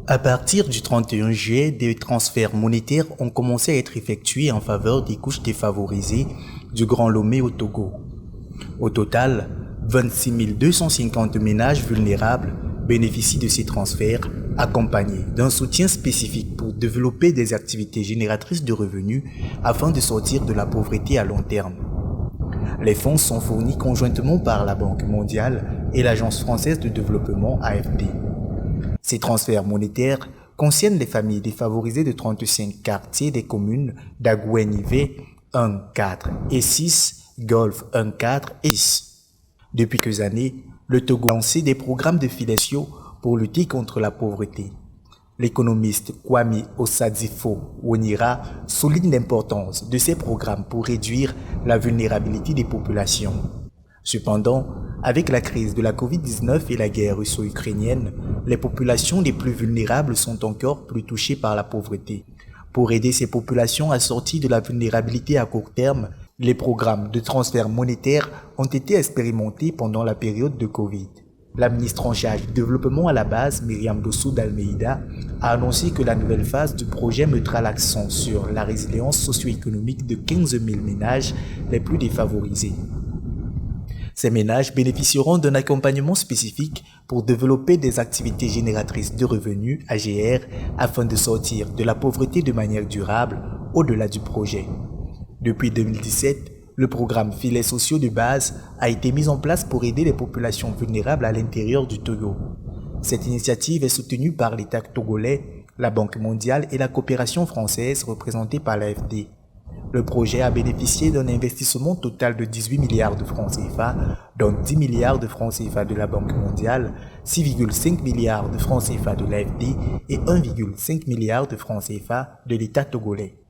À partir du 31 juillet, des transferts monétaires ont commencé à être effectués en faveur des couches défavorisées du Grand Lomé au Togo. Au total, 26 250 ménages vulnérables bénéficient de ces transferts, accompagnés d'un soutien spécifique pour développer des activités génératrices de revenus afin de sortir de la pauvreté à long terme. Les fonds sont fournis conjointement par la Banque mondiale et l'Agence française de développement AFD. Ces transferts monétaires concernent les familles défavorisées de 35 quartiers des communes d'Agoué-Nivé 1, 4 et 6, Golfe 1, 4 et 6. Depuis quelques années, le Togo a lancé des programmes de filiation pour lutter contre la pauvreté. L'économiste Kwame Osadifo-Wonira souligne l'importance de ces programmes pour réduire la vulnérabilité des populations. Cependant, avec la crise de la Covid-19 et la guerre russo-ukrainienne, les populations les plus vulnérables sont encore plus touchées par la pauvreté. Pour aider ces populations à sortir de la vulnérabilité à court terme, les programmes de transfert monétaire ont été expérimentés pendant la période de Covid. La ministre en charge du développement à la base, Myriam Dossou d'Almeida, a annoncé que la nouvelle phase du projet mettra l'accent sur la résilience socio-économique de 15 000 ménages les plus défavorisés. Ces ménages bénéficieront d'un accompagnement spécifique pour développer des activités génératrices de revenus AGR afin de sortir de la pauvreté de manière durable au-delà du projet. Depuis 2017, le programme Filets sociaux de base a été mis en place pour aider les populations vulnérables à l'intérieur du Togo. Cette initiative est soutenue par l'État togolais, la Banque mondiale et la coopération française représentée par l'AFD. Le projet a bénéficié d'un investissement total de 18 milliards de francs CFA, dont 10 milliards de francs CFA de la Banque mondiale, 6,5 milliards de francs CFA de l'AFD et 1,5 milliard de francs CFA de l'État togolais.